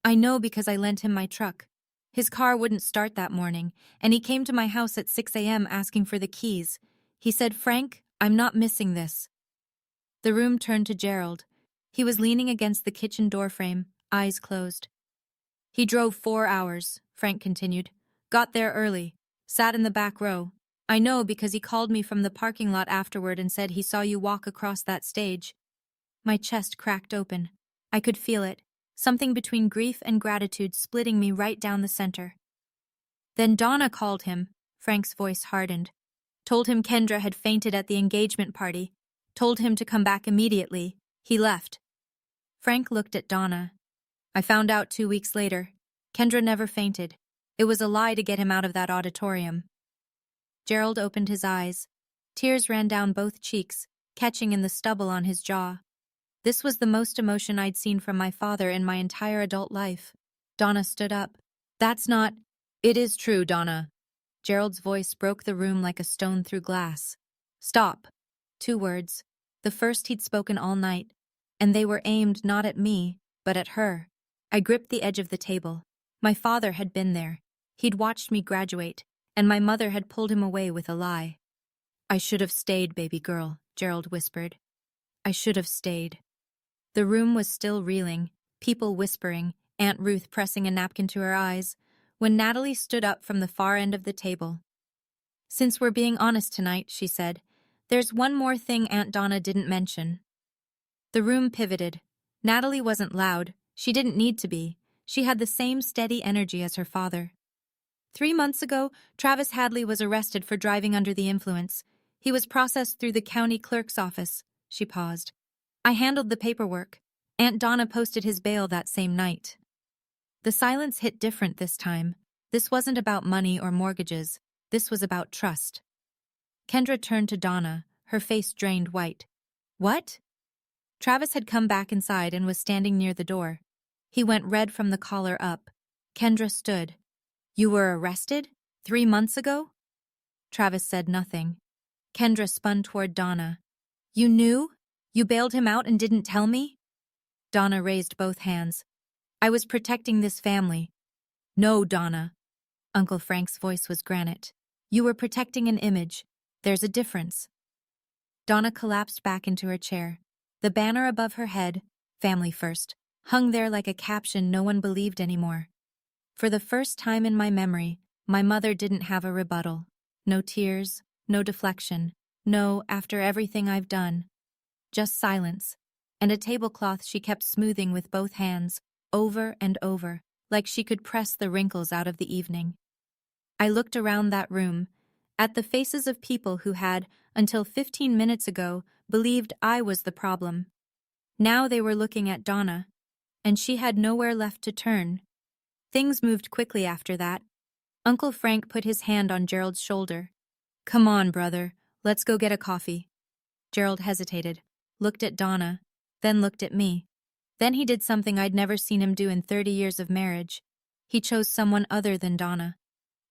I know because I lent him my truck. His car wouldn't start that morning, and he came to my house at 6 a.m. asking for the keys. He said, Frank, I'm not missing this. The room turned to Gerald. He was leaning against the kitchen doorframe, eyes closed. He drove 4 hours, Frank continued. Got there early. Sat in the back row. I know because he called me from the parking lot afterward and said he saw you walk across that stage. My chest cracked open. I could feel it. Something between grief and gratitude splitting me right down the center. Then Donna called him. Frank's voice hardened. Told him Kendra had fainted at the engagement party. Told him to come back immediately. He left. Frank looked at Donna. I found out 2 weeks later. Kendra never fainted. It was a lie to get him out of that auditorium. Gerald opened his eyes. Tears ran down both cheeks, catching in the stubble on his jaw. This was the most emotion I'd seen from my father in my entire adult life. Donna stood up. That's not... It is true, Donna. Gerald's voice broke the room like a stone through glass. Stop. 2 words. The first he'd spoken all night. And they were aimed not at me, but at her. I gripped the edge of the table. My father had been there. He'd watched me graduate, and my mother had pulled him away with a lie. I should have stayed, baby girl, Gerald whispered. I should have stayed. The room was still reeling, people whispering, Aunt Ruth pressing a napkin to her eyes, when Natalie stood up from the far end of the table. Since we're being honest tonight, she said, there's one more thing Aunt Donna didn't mention. The room pivoted. Natalie wasn't loud. She didn't need to be. She had the same steady energy as her father. 3 months ago, Travis Hadley was arrested for driving under the influence. He was processed through the county clerk's office. She paused. I handled the paperwork. Aunt Donna posted his bail that same night. The silence hit different this time. This wasn't about money or mortgages. This was about trust. Kendra turned to Donna, her face drained white. What? Travis had come back inside and was standing near the door. He went red from the collar up. Kendra stood. You were arrested? 3 months ago? Travis said nothing. Kendra spun toward Donna. You knew? You bailed him out and didn't tell me? Donna raised both hands. I was protecting this family. No, Donna. Uncle Frank's voice was granite. You were protecting an image. There's a difference. Donna collapsed back into her chair. The banner above her head, Family First, hung there like a caption no one believed anymore. For the first time in my memory, my mother didn't have a rebuttal. No tears, no deflection, no after everything I've done. Just silence, and a tablecloth she kept smoothing with both hands, over and over, like she could press the wrinkles out of the evening. I looked around that room, at the faces of people who had, until 15 minutes ago, believed I was the problem. Now they were looking at Donna, and she had nowhere left to turn. Things moved quickly after that. Uncle Frank put his hand on Gerald's shoulder. "Come on, brother, let's go get a coffee." Gerald hesitated, looked at Donna, then looked at me. Then he did something I'd never seen him do in 30 years of marriage. He chose someone other than Donna.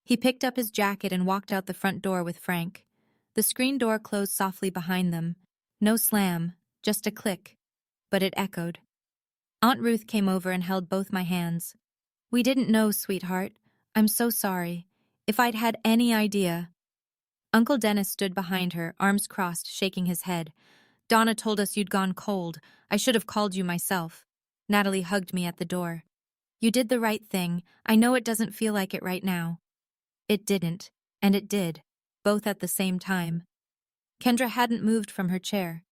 He picked up his jacket and walked out the front door with Frank. The screen door closed softly behind them. No slam, just a click. But it echoed. Aunt Ruth came over and held both my hands. "We didn't know, sweetheart. I'm so sorry. If I'd had any idea." Uncle Dennis stood behind her, arms crossed, shaking his head. "Donna told us you'd gone cold. I should have called you myself." Natalie hugged me at the door. "You did the right thing. I know it doesn't feel like it right now." It didn't, and it did, both at the same time. Kendra hadn't moved from her chair.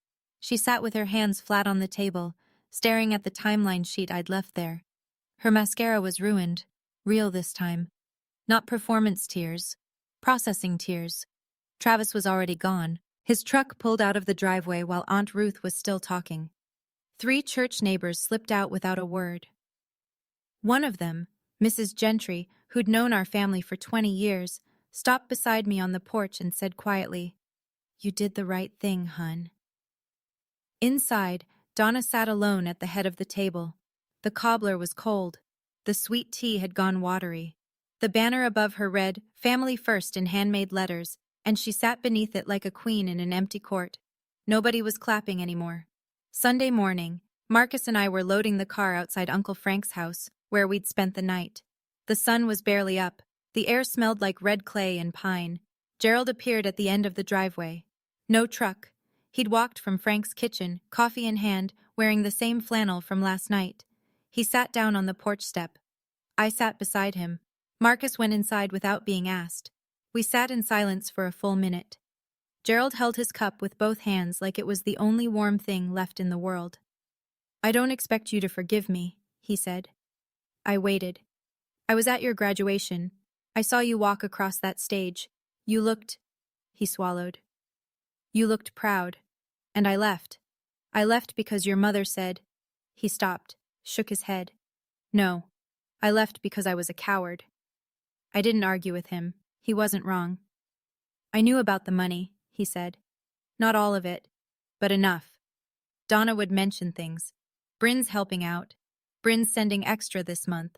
She sat with her hands flat on the table, staring at the timeline sheet I'd left there. Her mascara was ruined, real this time. Not performance tears, processing tears. Travis was already gone. His truck pulled out of the driveway while Aunt Ruth was still talking. 3 church neighbors slipped out without a word. One of them, Mrs. Gentry, who'd known our family for 20 years, stopped beside me on the porch and said quietly, "You did the right thing, hun." Inside, Donna sat alone at the head of the table. The cobbler was cold. The sweet tea had gone watery. The banner above her read, "Family First" in handmade letters, and she sat beneath it like a queen in an empty court. Nobody was clapping anymore. Sunday morning, Marcus and I were loading the car outside Uncle Frank's house, where we'd spent the night. The sun was barely up. The air smelled like red clay and pine. Gerald appeared at the end of the driveway. No truck. He'd walked from Frank's kitchen, coffee in hand, wearing the same flannel from last night. He sat down on the porch step. I sat beside him. Marcus went inside without being asked. We sat in silence for a full minute. Gerald held his cup with both hands like it was the only warm thing left in the world. "I don't expect you to forgive me," he said. I waited. "I was at your graduation. I saw you walk across that stage. You looked—" He swallowed. "You looked proud. And I left. I left because your mother said—" He stopped, shook his head. "No. I left because I was a coward." I didn't argue with him. He wasn't wrong. "I knew about the money," he said. "Not all of it, but enough. Donna would mention things. Bryn's helping out. Bryn's sending extra this month.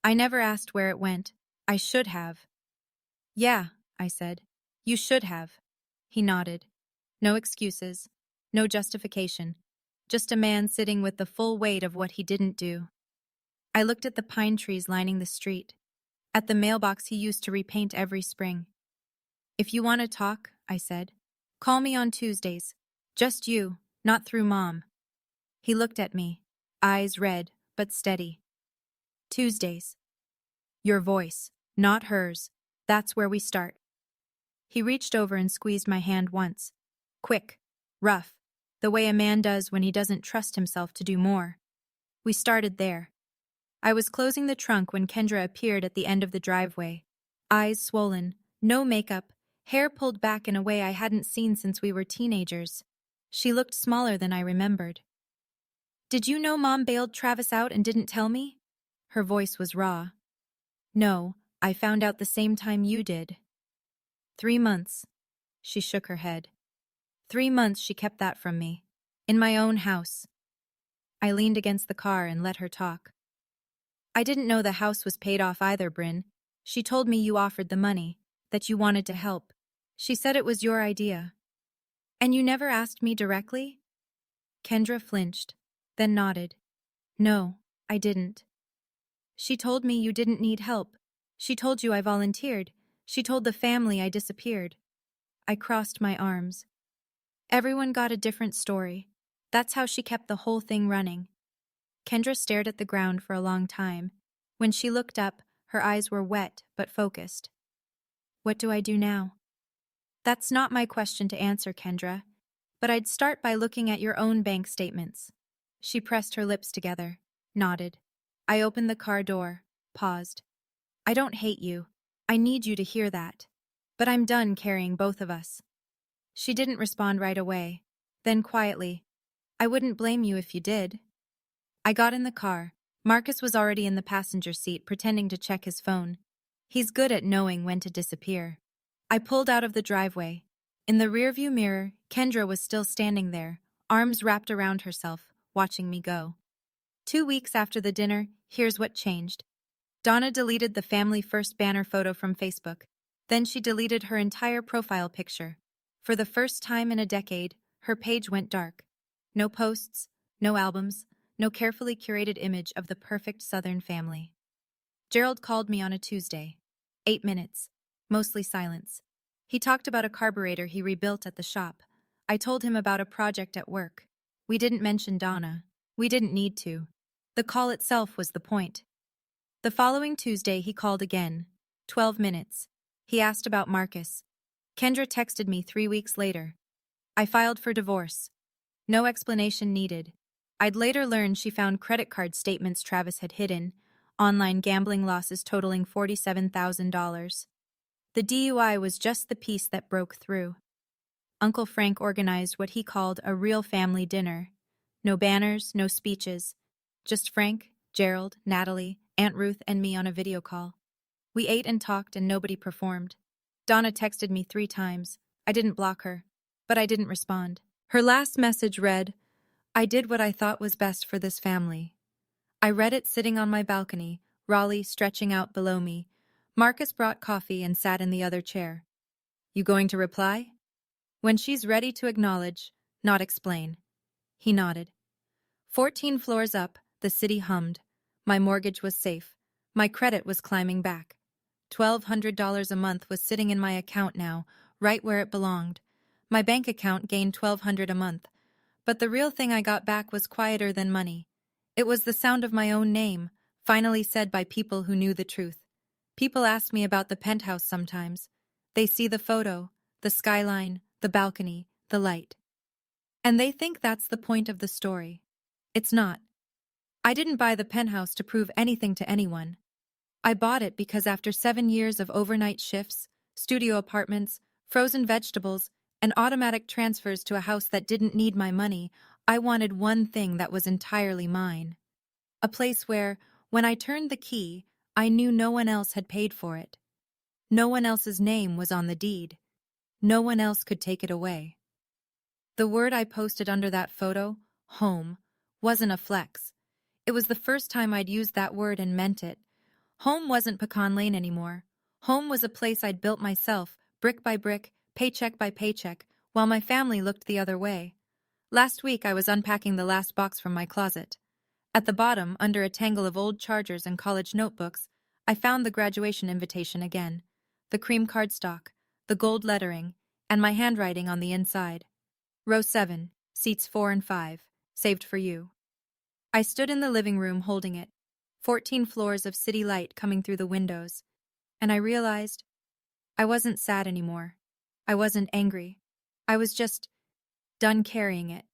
I never asked where it went. I should have." "Yeah," I said. "You should have." He nodded. No excuses. No justification. Just a man sitting with the full weight of what he didn't do. I looked at the pine trees lining the street. At the mailbox he used to repaint every spring. "If you want to talk," I said, "call me on Tuesdays. Just you, not through Mom." He looked at me, eyes red, but steady. "Tuesdays. Your voice, not hers. That's where we start." He reached over and squeezed my hand once. Quick, rough, the way a man does when he doesn't trust himself to do more. We started there. I was closing the trunk when Kendra appeared at the end of the driveway. Eyes swollen, no makeup, hair pulled back in a way I hadn't seen since we were teenagers. She looked smaller than I remembered. "Did you know Mom bailed Travis out and didn't tell me?" Her voice was raw. "No, I found out the same time you did." 3 months. She shook her head. 3 months she kept that from me. In my own house. I leaned against the car and let her talk. "I didn't know the house was paid off either, Bryn. She told me you offered the money, that you wanted to help. She said it was your idea." "And you never asked me directly?" Kendra flinched, then nodded. "No, I didn't." "She told me you didn't need help. She told you I volunteered. She told the family I disappeared." I crossed my arms. Everyone got a different story. That's how she kept the whole thing running. Kendra stared at the ground for a long time. When she looked up, her eyes were wet but focused. "What do I do now?" "That's not my question to answer, Kendra. But I'd start by looking at your own bank statements." She pressed her lips together, nodded. I opened the car door, paused. "I don't hate you. I need you to hear that. But I'm done carrying both of us." She didn't respond right away. Then quietly, I wouldn't blame you if you did. I got in the car. Marcus was already in the passenger seat pretending to check his phone. He's good at knowing when to disappear. I pulled out of the driveway. In the rearview mirror, Kendra was still standing there, arms wrapped around herself, watching me go. 2 weeks after the dinner, here's what changed. Donna deleted the family first banner photo from Facebook. Then she deleted her entire profile picture. For the first time in a decade, her page went dark. No posts, no albums, no carefully curated image of the perfect Southern family. Gerald called me on a Tuesday. 8 minutes. Mostly silence. He talked about a carburetor he rebuilt at the shop. I told him about a project at work. We didn't mention Donna. We didn't need to. The call itself was the point. The following Tuesday he called again. 12 minutes. He asked about Marcus. Kendra texted me 3 weeks later. I filed for divorce. No explanation needed. I'd later learned she found credit card statements Travis had hidden, online gambling losses totaling $47,000. The DUI was just the piece that broke through. Uncle Frank organized what he called a real family dinner. No banners, no speeches. Just Frank, Gerald, Natalie, Aunt Ruth, and me on a video call. We ate and talked and nobody performed. Donna texted me 3 times. I didn't block her, but I didn't respond. Her last message read, "I did what I thought was best for this family." I read it sitting on my balcony, Raleigh stretching out below me. Marcus brought coffee and sat in the other chair. "You going to reply?" "When she's ready to acknowledge, not explain." He nodded. 14 floors up, the city hummed. My mortgage was safe. My credit was climbing back. $1,200 a month was sitting in my account now, right where it belonged. My bank account gained $1,200 a month. But the real thing I got back was quieter than money. It was the sound of my own name, finally said by people who knew the truth. People ask me about the penthouse sometimes. They see the photo, the skyline, the balcony, the light. And they think that's the point of the story. It's not. I didn't buy the penthouse to prove anything to anyone. I bought it because after 7 years of overnight shifts, studio apartments, frozen vegetables, and automatic transfers to a house that didn't need my money, I wanted one thing that was entirely mine. A place where, when I turned the key, I knew no one else had paid for it. No one else's name was on the deed. No one else could take it away. The word I posted under that photo, home, wasn't a flex. It was the first time I'd used that word and meant it. Home wasn't Pecan Lane anymore. Home was a place I'd built myself, brick by brick, paycheck by paycheck, while my family looked the other way. Last week I was unpacking the last box from my closet. At the bottom, under a tangle of old chargers and college notebooks, I found the graduation invitation again. The cream cardstock, the gold lettering, and my handwriting on the inside. Row 7, seats 4 and 5, saved for you. I stood in the living room holding it, 14 floors of city light coming through the windows, and I realized I wasn't sad anymore. I wasn't angry. I was just done carrying it.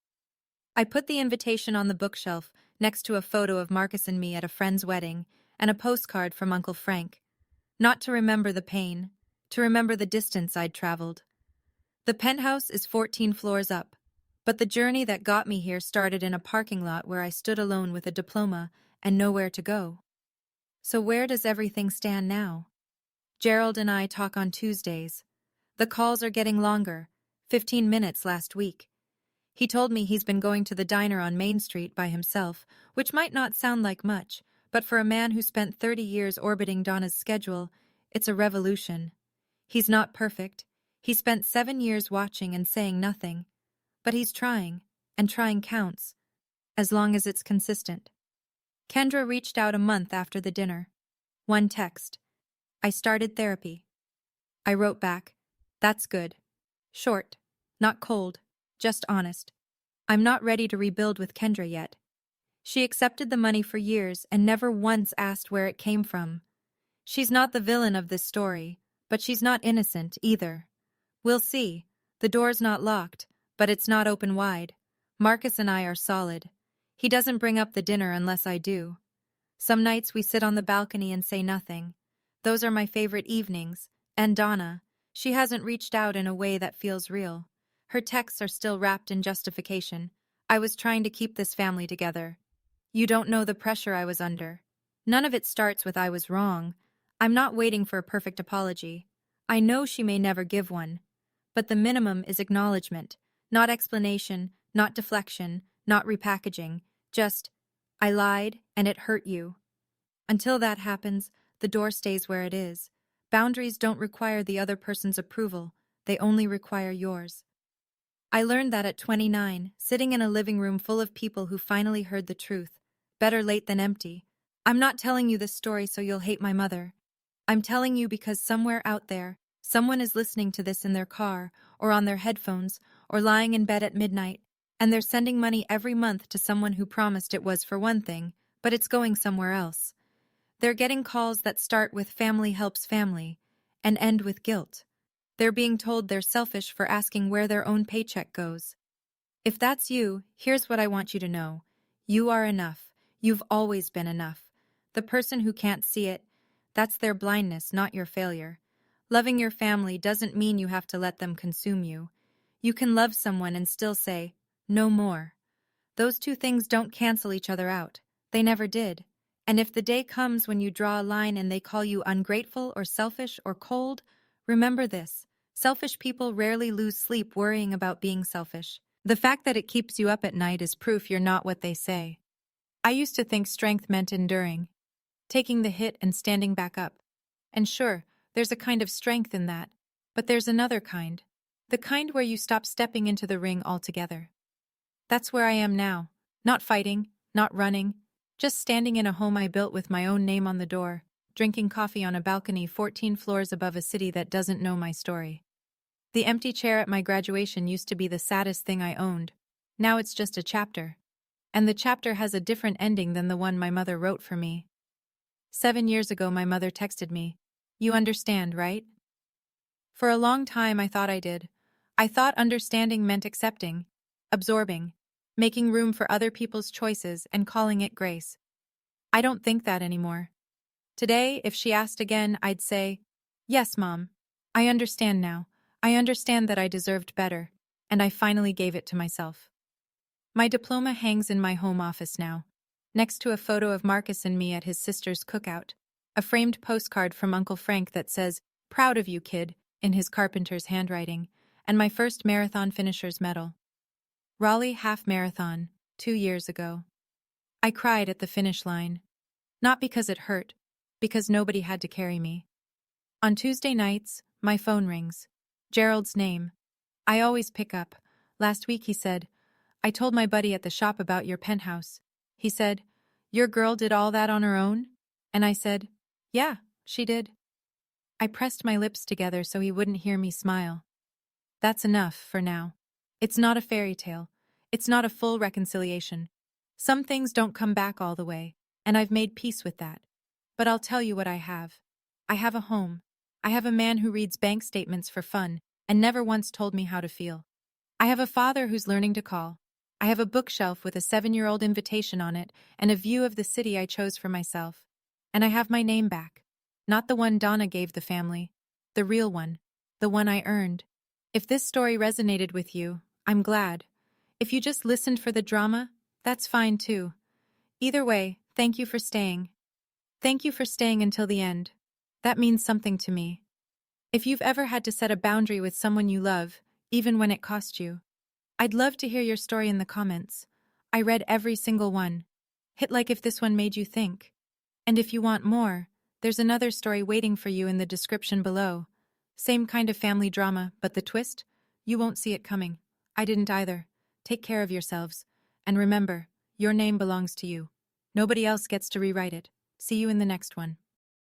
I put the invitation on the bookshelf next to a photo of Marcus and me at a friend's wedding and a postcard from Uncle Frank. Not to remember the pain, to remember the distance I'd traveled. The penthouse is 14 floors up, but the journey that got me here started in a parking lot where I stood alone with a diploma and nowhere to go. So where does everything stand now? Gerald and I talk on Tuesdays. The calls are getting longer, 15 minutes last week. He told me he's been going to the diner on Main Street by himself, which might not sound like much, but for a man who spent 30 years orbiting Donna's schedule, it's a revolution. He's not perfect. He spent 7 years watching and saying nothing. But he's trying, and trying counts, as long as it's consistent. Kendra reached out a month after the dinner. One text. "I started therapy." I wrote back, "That's good." Short, not cold, just honest. I'm not ready to rebuild with Kendra yet. She accepted the money for years and never once asked where it came from. She's not the villain of this story, but she's not innocent either. We'll see. The door's not locked, but it's not open wide. Marcus and I are solid. He doesn't bring up the dinner unless I do. Some nights we sit on the balcony and say nothing. Those are my favorite evenings. And Donna, she hasn't reached out in a way that feels real. Her texts are still wrapped in justification. I was trying to keep this family together. You don't know the pressure I was under. None of it starts with I was wrong. I'm not waiting for a perfect apology. I know she may never give one. But the minimum is acknowledgement, not explanation, not deflection, not repackaging, just, I lied and it hurt you. Until that happens, the door stays where it is. Boundaries don't require the other person's approval, they only require yours. I learned that at 29, sitting in a living room full of people who finally heard the truth. Better late than empty. I'm not telling you this story so you'll hate my mother. I'm telling you because somewhere out there, someone is listening to this in their car, or on their headphones, or lying in bed at midnight, and they're sending money every month to someone who promised it was for one thing, but it's going somewhere else. They're getting calls that start with family helps family, and end with guilt. They're being told they're selfish for asking where their own paycheck goes. If that's you, here's what I want you to know. You are enough. You've always been enough. The person who can't see it, that's their blindness, not your failure. Loving your family doesn't mean you have to let them consume you. You can love someone and still say, no more. Those two things don't cancel each other out. They never did. And if the day comes when you draw a line and they call you ungrateful or selfish or cold, remember this. Selfish people rarely lose sleep worrying about being selfish. The fact that it keeps you up at night is proof you're not what they say. I used to think strength meant enduring, taking the hit and standing back up. And sure, there's a kind of strength in that, but there's another kind. The kind where you stop stepping into the ring altogether. That's where I am now. Not fighting, not running, just standing in a home I built with my own name on the door, drinking coffee on a balcony 14 floors above a city that doesn't know my story. The empty chair at my graduation used to be the saddest thing I owned. Now it's just a chapter. And the chapter has a different ending than the one my mother wrote for me. 7 years ago, my mother texted me, "You understand, right?" For a long time, I thought I did. I thought understanding meant accepting, absorbing, making room for other people's choices and calling it grace. I don't think that anymore. Today, if she asked again, I'd say, "Yes, Mom. I understand now. I understand that I deserved better, and I finally gave it to myself." My diploma hangs in my home office now, next to a photo of Marcus and me at his sister's cookout, a framed postcard from Uncle Frank that says, "Proud of you, kid," in his carpenter's handwriting, and my first marathon finisher's medal. Raleigh Half Marathon, 2 years ago. I cried at the finish line. Not because it hurt, because nobody had to carry me. On Tuesday nights, my phone rings. Gerald's name. I always pick up. Last week he said, "I told my buddy at the shop about your penthouse." He said, "Your girl did all that on her own?" And I said, "Yeah, she did." I pressed my lips together so he wouldn't hear me smile. That's enough for now. It's not a fairy tale. It's not a full reconciliation. Some things don't come back all the way, and I've made peace with that. But I'll tell you what I have. I have a home. I have a man who reads bank statements for fun and never once told me how to feel. I have a father who's learning to call. I have a bookshelf with a 7-year-old invitation on it and a view of the city I chose for myself. And I have my name back. Not the one Donna gave the family. The real one. The one I earned. If this story resonated with you, I'm glad. If you just listened for the drama, that's fine too. Either way, thank you for staying. Thank you for staying until the end. That means something to me. If you've ever had to set a boundary with someone you love, even when it cost you, I'd love to hear your story in the comments. I read every single one. Hit like if this one made you think. And if you want more, there's another story waiting for you in the description below. Same kind of family drama, but the twist? You won't see it coming. I didn't either. Take care of yourselves. And remember, your name belongs to you. Nobody else gets to rewrite it. See you in the next one.